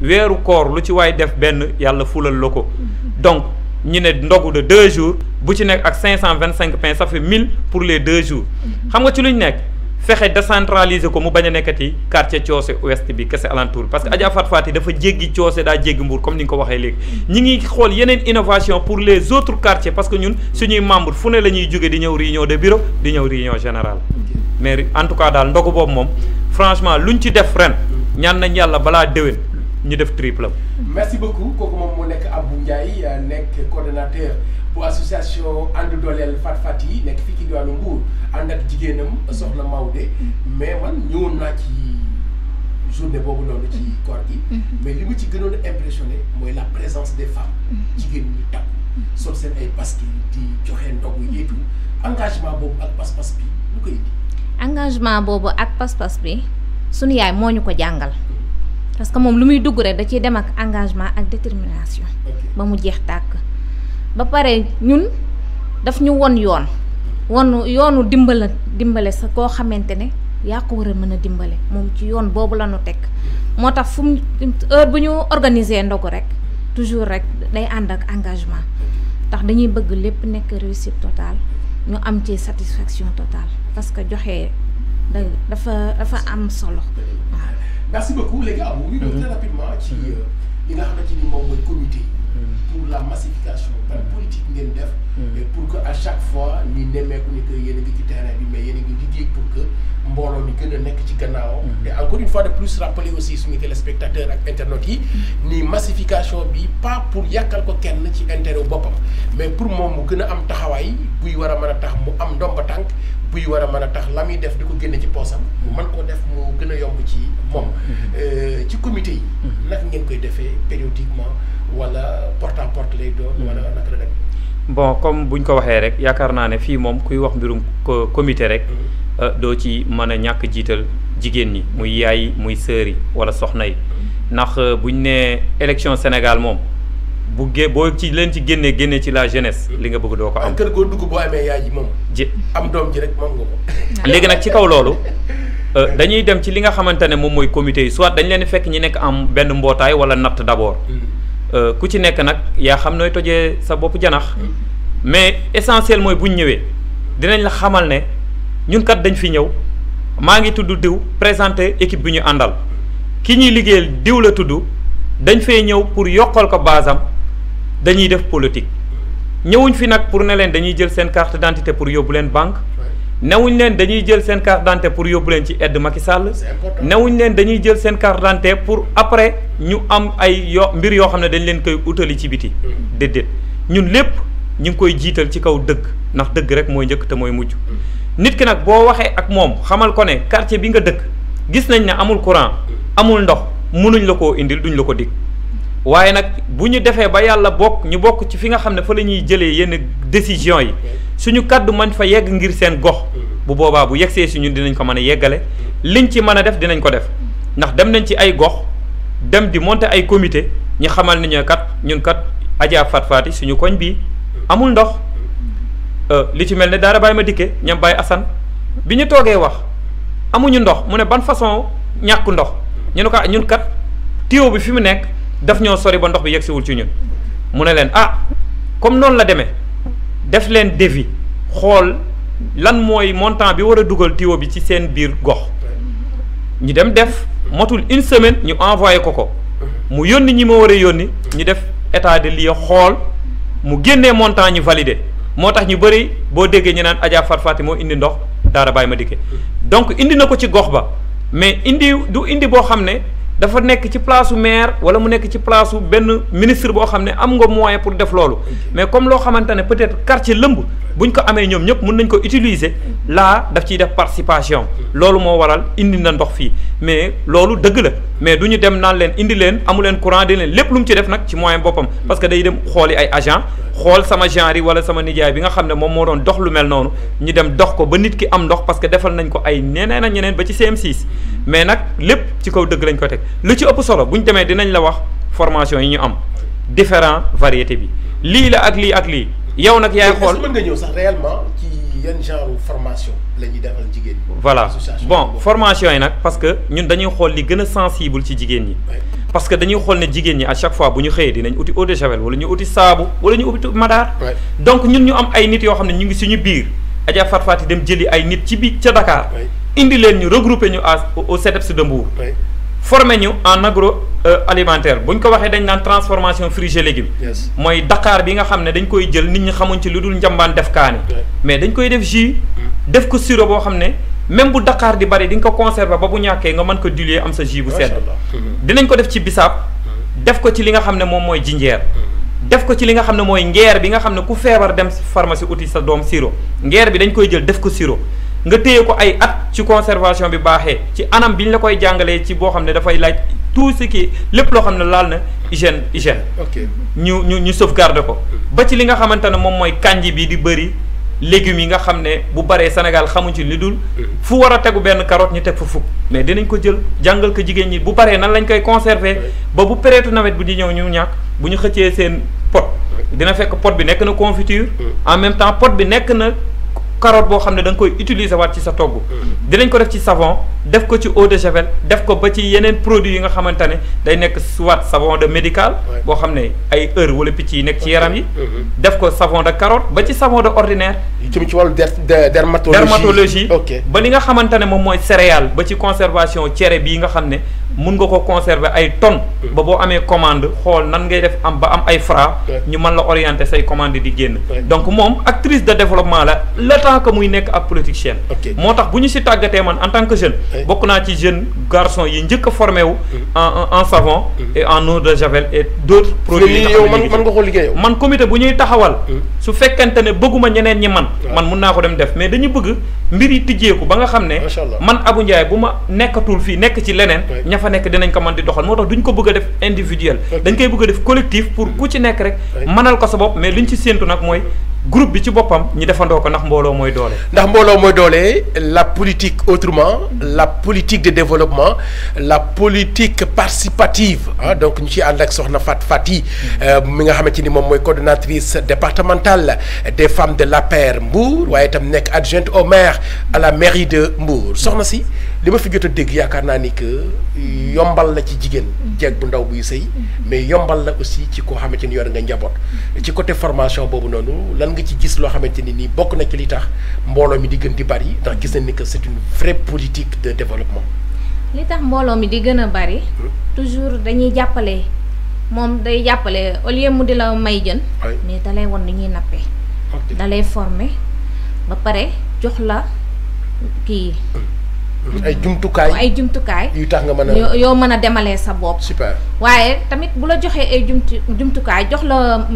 weeru koor lu ci waay def benn yàlla fulal la ko donc ñu ne ndogu de 2 jours bu ci nekk ak 525 pain ça fait 1000 pour les 2 jours xam nga ci luñ nekk fexe décentraliser ko mu bañ a nekkati quartier Coose ouest bi kese alentour parce que Adja Fat Fati dafa jéggi Coose daa jéggi Mbour comme ni nga ko waxee léegi ñi ngi xool yeneen innovation pour les autres quartiers parce que ñun suñuy membres fu ne la ñuy jóge di ñëw réunion de bureau di ñëw réunion générale mais en tout cas daal ndogu boobu moom franchement luñ ci def ren ñaan nañ yàlla balaa déwén ñu def triple. merci beaucoup kooku moom moo nekk Abou Ndiaye nekk coordonnateur bu association ànd dooleel Fat Fati nekk fii ci diwaanu Mbour ànd ak jigéenam soxna Maodo mais man ñëwoon naa ci journée boobu noonu ci koor gi mais li ma ci gënoon a impressionné mooy la présence des femmes jigéen ñi takk sol seen ay basket di joxe ndogu yeetu engagement boobu ak pas-pas bi lu koy indi. engagement boobu ak pas-pas bi sunu yaay moo ñu ko jàngal parce que moom lu muy dugg rek da ciy dem ak engagement ak détermination ba mu jeex tàkk ba pare ñun daf ñu won yoonu dimbale sa koo xamante ne yaa ko war a mën a dimbale moom ci yoon boobu la ñu teg moo tax fu mu heure bu ñu organiser ndogu rek toujours rek day ànd ak engagement ndax dañuy bëgg lépp nekk réussite totale ñu am ci satisfaction totale parce que joxe dafa am solo waaw. merci beaucoup les gars. ñu ñëw très rapidement ci li nga xamante ni moom mooy comité pour la massification ban politique ngeen def. et pour que à chaque fois ñu nemmeeku ni que yéen a ngi ci terrain bi mais yéen a ngi liggéey pour que mbooloo mi gën a nekk ci gannaaw. te encore une fois de plus rappeler aussi suñu téléspectateurs ak internautes yi ni massification bi pas pour yàkkal ko kenn ci intérêt boppam mais pour moom mu gën a am taxawaay buy war a mën a tax mu am ndomba tànk buy war a mën a tax la muy def di ko génne ci poosam mu mën koo def mu gën a yomb ci moom. ci comité yi. naka ngeen koy defee périodiquement wala porte à porte lay doon. wala naka la dem. bon comme buñ ko waxee rek yaakaar naa ne fii moom kuy wax mbirum comité rek doo ci mën a ñàkk jiital jigéen ñi muy yaay muy sœur yi wala soxna yi ndax buñ nee élection Sénégal moom bu boo ci leen ci génnee ci la jeunesse li nga bëgg doo ko am. kër goo dugg boo amee yaay ji moom. am doom ji rek moom nga ko. léegi nag ci kaw loolu dañuy dem ci li nga xamante ne moom mooy comité yi soit dañ leen fekk ñi nekk am benn mbootaay wala natt d'abord. ku ci nekk nag yaa xam nooy tojee sa bopp janax mais essentiel mooy buñ ñëwee dinañ la xamal ne ñun kat dañ fi ñëw maa ngi tudd diw présenter équipe bi ñu àndal ki ñuy liggéeyal diw la tudd dañ fee ñëw pour yokkal ko basam dañuy def politique ñëwuñ fi nag pour ne leen dañuy jël seen carte d'identité pour yóbbu leen banque newuñ leen dañuy jël seen carte d'identité pour yóbbu leen ci aide Macky Sall newuñ leen dañuy jël seen carte d'identité pour après ñu am ay mbir yoo xam ne dañ leen koy utali ci biti déedéet ñun lépp ñu ngi koy jiital ci kaw dëgg ndax dëgg rek mooy njëkk te mooy mujj nit ki nag boo waxee ak moom xamal ko ne quartier bi nga dëkk gis nañ ne amul courant amul ndox mënuñ la koo indil duñ la ko dig waaye nag bu ñu defee ba yàlla ñu bokk ci fi nga xam ne fa la ñuy jëlee yenn décision yi suñu kàddu man fa yegg ngir seen gox bu boobaa bu yegsee si ñun dinañ ko mën a yeggale liñ ci mën a def dinañ ko def ndax dem nañ ci ay gox dem di monter ay comité ñu xamal ni ñun kat Adja Fat Fati suñu koñ bii amul ndox li ci mel ne daara bàyyi ma dikke ñam bàyyi Assane bi ñu toogee wax amuñu ndox mu ne ban façon ñàkk ndox ñu ne ko ñun kat tuyau bi fi mu nekk daf ñoo sori ba ndox bi yegsiwul ci ñun mu ne leen comme noonu la demee def leen devis xool lan mooy montant bi war a dugal tuyau bi ci seen biir gox ñu dem def motul une semaine ñu envoyé ko mu yónni ñi ma war a yónni ñu def état de lieu xool mu génnee montant ñu validé moo tax ñu bëri boo déggee ñu naan Adja Fat Fati moo indi ndox daara bàyyi ma dikke donc indi na ko ci gox ba mais du indi boo xam ne dafa nekk ci place maire wala mu nekk ci place benn ministre boo xam ne am nga moyen pour def loolu mais comme loo xamante ne peut-être quartier lëmb buñ ko amee ñoom ñëpp mën nañ ko utiliser là daf ciy def participation loolu moo waral indi na ndox fii mais loolu dëgg la mais du ñu dem naan leen indi leen amu leen courant di leen lépp lu mu ci def nag ci moyen boppam parce que day dem xooli ay agent xool sama genre yi wala sama nijaay bi nga xam ne moom moo doon dox lu mel noonu ñu dem dox ko ba nit ki am ndox parce que defal nañ ko ay ñeneen ak ñeneen ba ci CM6 mais nag lépp ci kaw dëgg lañ ko teg lu ci ëpp solo bu ñu demee dinañ la wax formation yi ñu am différent variété bi lii la ak lii ak lii yow nag yaay xool mën nga ñëw sax réellement ci yan genre formation la ñuy defal jigéen ñi. voilà bon formation yi nag parce que ñun dañuy xool li gën a sensible ci jigéen ñi parce que dañuy xool ne jigéen ñi à chaque fois bu ñu xëyee dinañ uti eau de javel wala ñu uti saabu wala ñu uti madaar. donc ñun ñu am ay nit yoo xam ne ñu ngi suñu biir Adja Fatou Fati dem jëli ay nit ci biir ca Dakar. indi leen ñu regrouper ñu au CEDEPS de Mbour. formé ñu en agro alimentaire bu ñu ko waxee dañ naan transformation fruits et légumes. mooy Dakar bi nga xam ne dañ koy jël nit ñi xamuñ ci lu dul njambaan def kaani. mais dañ koy def jus. def ko sirop boo xam ne même bu Dakar di bari di nga ko conserver ba bu ñàkkee nga mën ko diluer am sa jus bu sedd. dinañ ko def ci bisaab. def ko ci li nga xam ne moom mooy jinjeer. def ko ci li nga xam ne mooy ngeer bi nga xam ne ku feebar dem pharmacie uti sa doom sirop ngeer bi dañ koy jël def ko sirop. nga téye ko ay at ci conservation bi baaxee ci anam bi ñu la koy jàngalee ci boo xam ne dafay laaj tout ce qui lépp loo xam ne laal na hygiène. ñu sauvegarder ko. ba ci li nga xamante ne moom mooy kànji bi di bëri légumes yi nga xam ne bu baree Sénégal xamuñ ci li dul. fu war a tegu benn carotte ñu teg fa fukk. mais dinañ ko jël jàngal ko jigéen ñi bu baree nan lañ koy conserver ba bu période nawet bi di ñëw ñu ñàkk bu ñu xëccee seen pot. dina fekk pot bi nekk na confiture. en même temps pot bi nekk na. carotte boo xam ne da nga koy utiliser waat ci sa togg. dinañ ko def ci savon def ko ci eau de javel def ko ba ci yeneen produits yi nga xamante ne day nekk soit savon de médical. boo xam ne ay heure wala picc yi nekk ci yaram yi. def ko savon de carotte ba ci savon de ordinaire. jëm ci wàllu dermatologie. ba li nga xamante ne moom mooy céréale ba ci conservation cere bii nga xam ne mun nga ko conserver ay tonnes. ba boo amee commande xool nan ngay def am ba am ay fra ñu mën la orienter say commande di génn. donc moom actrice de développement la que muy nekk ab politicienne. moo tax bu ñu si tàggatee man en tant que jeune. bokk naa ci jeune garçon yi njëkk a formé wu. en savon. et en eau de javel et d' autres produits yi nga xam ne man nga ko liggéey man comité bu ñuy taxawal. su fekkente ne bëgguma ñeneen ñi man mun naa ko dem def mais dañu bëgg mbir yi tijjeeku ba nga xam ne. man Abou Ndiaye bu ma nekkatul fii nekk ci leneen. ña fa nekk dinañ ko mën di doxal moo tax duñ ko bëgg a def individuel. dañ koy bëgg a def collectif pour ku ci nekk rek. mënal ko sa bopp mais liñ ci séentu nag mooy. groupe bi ci boppam ñi defandoo ko ndax mbooloo mooy doole. ndax mbooloo mooy doole la politique autrement la politique de développement la politique participative donc ñu ciy ànd ak soxna Fatou Fati mi nga xamante ni moom mooy coordonnatrice départementale des femmes de l'APR Mbour waaye itam nekk adjointe au maire à la mairie de Mbour soxna si li ma fi jot a dégg yaakaar naa ni que yombal la ci jigéen jeeg bu ndaw buy sëy mais yombal la aussi ci koo xamante ni yor nga njaboot ci côté formation boobu noonu lan nga ci gis loo xamante ni nii bokk na ci li tax mbooloo mi di gën di bari ndax gis nañ ni que c'est une vraie politique de développement. li tax mbooloo mi di gën a bari. toujours dañuy jàppale moom day jàppale au lieu mu di la may jën. mais da lay won ni ñuy nappee. da lay former ba pare jox la kii. ay jumtukaay yu tax nga mën a yoo mën a demalee sa bopp. super waaye tamit bu la joxee ay jumtukaay jox la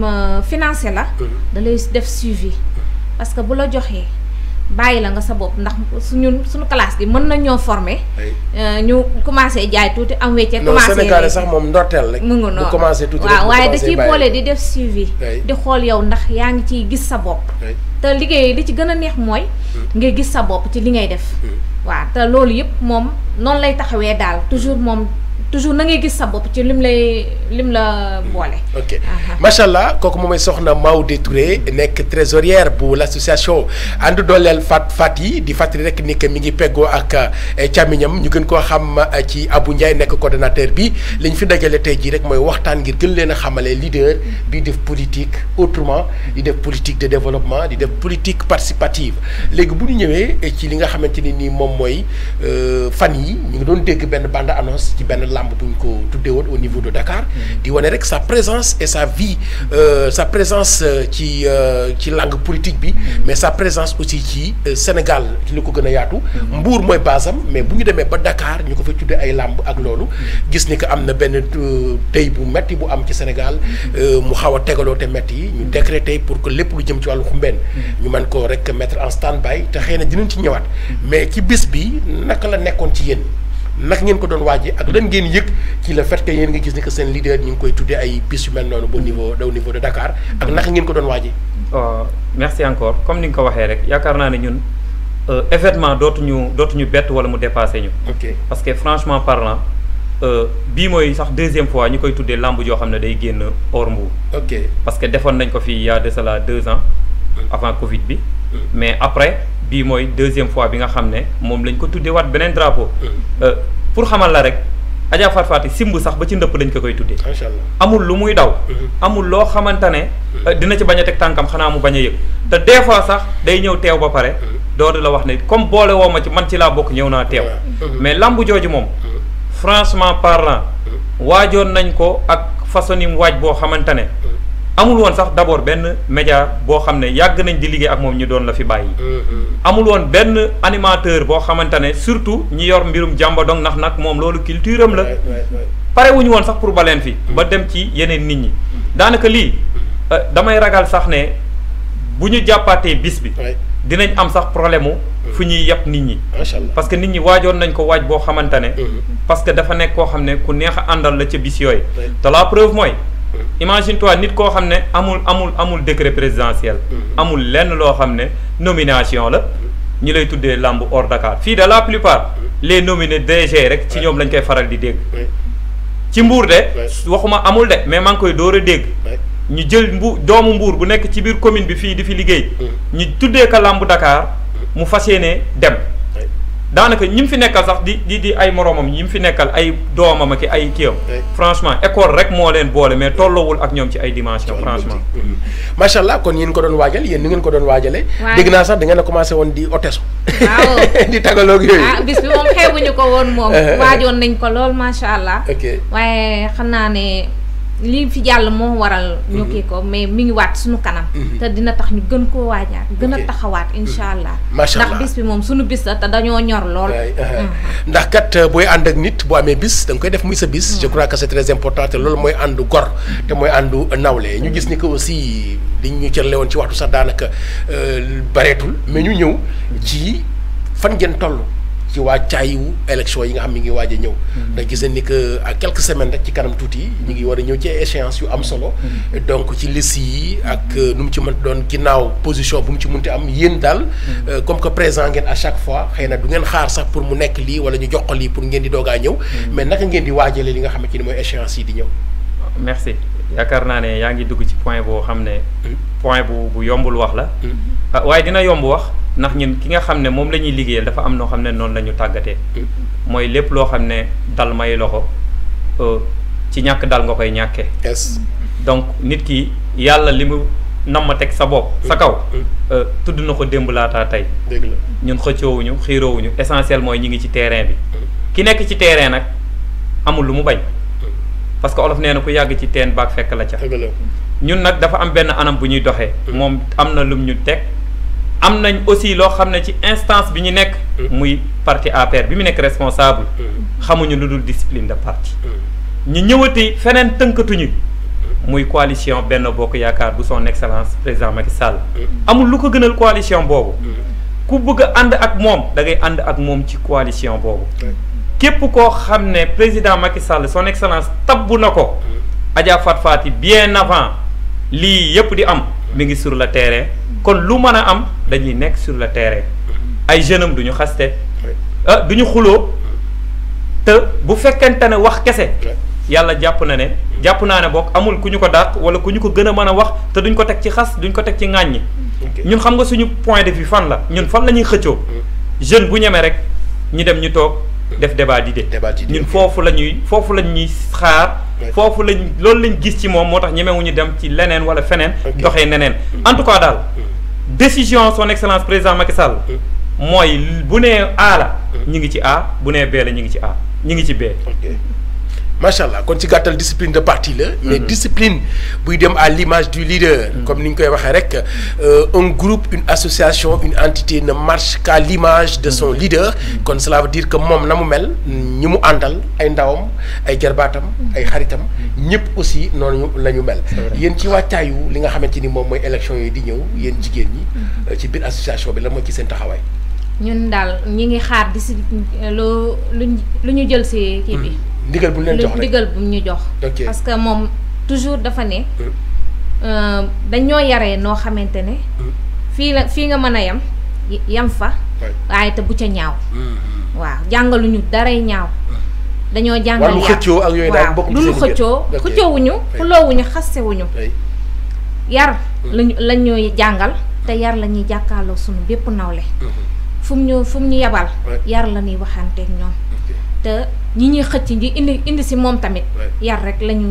financé la. da lay def suivi parce que bu la joxee bàyyi la nga sa bopp ndax suñu classe gi mën na ñoo former. ñu commencé jaay tuuti am wecce. commencé Sénégal sax moom ndorteel rek. mu ngi noonu commencé tuuti waaw waaye da ciy boole di def suivi. di xool yow ndax yaa ngi ciy gis sa bopp. te liggéey li ci gën a neex mooy. ngay gis sa bopp ci li ngay def. waaw te loolu yëpp moom noonu lay taxawee daal toujours na ngay gis sa bopp ci lim la boole. ok macha allah kooku moom mooy soxna Maodo Touré nekk trésorière bu l' association ànd dooleel Fati di fàttali rek ni que mi ngi peggoo ak càmmiñam ñu gën koo xam ci Abou Ndiaye nekk coordonnateur bi li ñu fi dajale tey jii rek mooy waxtaan ngir gën leen a xamale leader bi def politique autrement di def politique de développement di def politique participative léegi bu ñu ñëwee ci li nga xamante ni nii moom mooy fan yi ñu ngi doon dégg benn bande annonce ci benn làmb bu ñu ko tuddee woon au niveau de Dakar di wane rek sa présence et sa vie sa présence ci langue politique bi mais sa présence aussi ci Sénégal ci li ko gën a yaatu Mbour mooy basam mais bu ñu demee ba Dakar ñu ko fa tuddee ay làmb ak loolu gis ni que am na benn tey bu metti bu am ci Sénégal mu xaw a tegaloo te metti yi ñu décrété pour que lépp lu jëm ci wàllu xumbeen ñu mën ko rek mettre en stand-by te xëy na dinañ ci ñëwaat mais ci bis bi naka la nekkoon ci yéen naka ngeen ko doon waajee ak lan ngeen yëg ci le fait que yéen nga gis ni que seen leader ñu ngi koy tuddee ay bis yu mel noonu au niveau de Dakar ak naka ngeen ko doon waajee. merci encore comme ni nga ko waxee rek yaakaar naa ne ñun événement dootuñu bett wala mu dépassé ñu. ok parce que franchement parlant bii mooy sax deuxième fois ñu koy tuddee lamb joo xam ne day génn hors Mbour. ok parce que defoon nañ ko fii il y a de cela 2 ans. avant Covid bi. mais après bii mooy deuxième fois bi nga xam ne moom lañ ko tuddee waat beneen drapeau. pour xamal la rek Adja Fatou Fati simb sax ba ci ndëpp lañ ko koy tuddee. macha allah amul lu muy daw. amul loo xamante ne dina ci bañ a teg tànkam xanaa mu bañ a yëg te des fois sax day ñëw teew ba pare doodu la wax ne comme boole woo ma ci man ci laa bokk ñëw naa teew. mais lamb jooju moom franchement parlant waajoon nañ ko ak façon ni mu waaj boo xamante ne amul woon sax d'abord benn média boo xam ne yàgg nañ di liggéey ak moom ñu doon la fi bàyyi. amul woon benn animateur boo xamante ne surtout ñi yor mbirum jàmba dong ndax nag moom loolu culture am la. pare wuñu woon sax pour baleen fi ba dem ci yeneen nit ñi daanaka lii damay ragal sax ne bu ñu jàppaatee bis bi dinañ am sax problème mu fu ñuy yàpp nit ñi. parce que nit ñi waajoon nañ ko waaj boo xamante ne. parce que dafa nekk koo xam ne ku neex a àndal la ca bis yooyu. te la preuve mooy. imagine toi nit koo xam ne amul décret présidentiel. amul lenn loo xam ne nomination la. ñi lay tuddee làmb hors Dakar fii de la plupart les nominés DG rek ci ñoom lañ koy faral di dégg. ci Mbour de waxuma amul de mais maa ngi koy door a dégg. ñu jël doomu Mbour bu nekk ci biir commune bi fii di fi liggéey. ñu tuddee ko làmb Dakar mu fas yéene dem. daanaka ñi mu fi nekkal sax di ay moromam ñi mu fi nekkal ay doomam ak ay kiyam. franchement école rek moo leen boole mais tolloowul ak ñoom ci ay dimension franchement. macha allah kon yéen ko doon waajal yéen ni ngeen ko doon waajalee. dégg naa sax da ngeen a commencé woon di otesu. waaw di tagaloog yooyu. bis bi moom xeebuñu ko woon moom. waajoon nañ ko lool macha allah. waaye xam naa ne lii fi jàll moo waral. ñu kii ko mais mi ngi waat suñu kanam. te dina tax ñu gën koo waajaat gën a taxawaat incha allah. macha allah ndax bis bi moom suñu bis la te dañoo ñor lool. ndax kat booy ànd ak nit boo amee bis da nga koy def muy sa bis. je crois que c'est très important te loolu mooy àndu gor. te mooy àndu nawle ñu gis ni que aussi li ñu cërale woon ci waxtu sax daanaka bareetul mais ñu ñëw ci fan ngeen toll. ci wàccaayu élection yi nga xam mi ngi waaj a ñëw. ndax gis nañ ni que à quelques semaines rek ci kanam tuuti ñu ngi war a ñëw ci échéance yu am solo. donc ci liste yi ak nu mu ci mën doon ginnaaw position bu mu ci mënti am yéen daal. comme que présent ngeen à chaque fois xëy na du ngeen xaar sax pour mu nekk lii wala ñu jox ko lii pour ngeen di doogaa ñëw. mais naka ngeen di waajalee li nga xamante ni mooy échéance yi di ñëw. merci yaakaar naa ne yaa ngi dugg ci point boo xam ne. point bu yombul wax la. waaye dina yomb wax. ndax ñun ki nga xam ne moom la ñuy liggéeyal dafa am noo xam ne noonu la ñu tàggatee. mooy lépp loo xam ne dal may loxo ci ñàkk dal nga koy ñàkkee. donc nit ki yàlla li mu nam ma teg sa bopp sa kaw. tudd na ko démb laataa tey. ñun xëccoowuñu xiiroowuñu essentiel mooy ñi ngi ci terrain bi. ki nekk ci terrain nag amul lu mu bañ. parce que olof nee na ku yàgg ci teen baag fekk la ca. ñun nag dafa am benn anam bu ñuy doxee. moom am na lum ñu teg. am nañ aussi loo xam ne ci instance bi ñu nekk. muy parti APR bi mu nekk responsable. xamuñu lu dul discipline de parti. ñu ñëwati feneen tënkatuñu. muy coalition Benno Bokk Yaakaar bu son excellence président Macky Sall. amul lu ko gënal coalition boobu. ku bëgg a ànd ak moom da ngay ànd ak moom ci coalition boobu. képp koo xam ne président Macky Sall son excellence tabbu na ko. Adja Fatou Fati bien avant lii yëpp di am mi ngi sur le terrain. kon lu mën a am dañuy nekk sur le terrain ay jeunes am du ñu xaste du ñu xuloo te bu fekkente ne wax kese yàlla jàpp naa ne bokk amul ku ñu ko dàq wala ku ñu ko gën a mën a wax te duñ ko teg ci xas duñ ko teg ci ŋàññi ñun xam nga suñu point de vue fan la ñun fan la ñuy xëccoo jeune bu ñemee rek ñi dem ñu toog def débat d'idées ñun foofu la ñuy xaar foofu loolu lañ gis ci moom moo tax ñemewuñu dem ci leneen wala feneen doxee neneen en tout cas daal décision son excellence président Macky Sall mooy bu nee A la ñu ngi ci A bu nee B la ñu ngi ci A ñu ngi ci B. macha allah kon ci gàttal discipline de parti la. mais discipline buy dem à l'image du leader. comme ni ñu koy waxee rek un groupe une association une entité ne marche qu'à l'image de son leader. kon cela veut dire que moom na mu mel ñi mu àndal ay ndawam ay jarbaatam ay xaritam ñëpp aussi noonu la ñu mel. yéen ci wàccaayu li nga xamante ni moom mooy élection yi di ñëw yéen jigéen ñi ci biir association bi la mooy ci seen taxawaay. ñun daal ñi ngi xaar lu ñu jël si kii bi. ndigal bu ñu leen jox rek ndigal bu ñu jox. parce que moom toujours dafa ne. dañoo yaree noo xamante ne. fii nga mën a yam fa. waaye te bu ca ñaaw. waaw jàngaluñu daray ñaaw. dañoo jàngal wàllu xëccoo ak yooyu daal bokk ci seen xëccoowuñu xuloowuñu xastewuñu. yar lañ ñuy jàngal te yar la ñuy jàkkaarloo suñu bépp nawle. fu mu ñu yabal. yar la ñuy waxanteeg ñoom. te ñi ñuy xëcc ñi indi si moom tamit yar rek lañu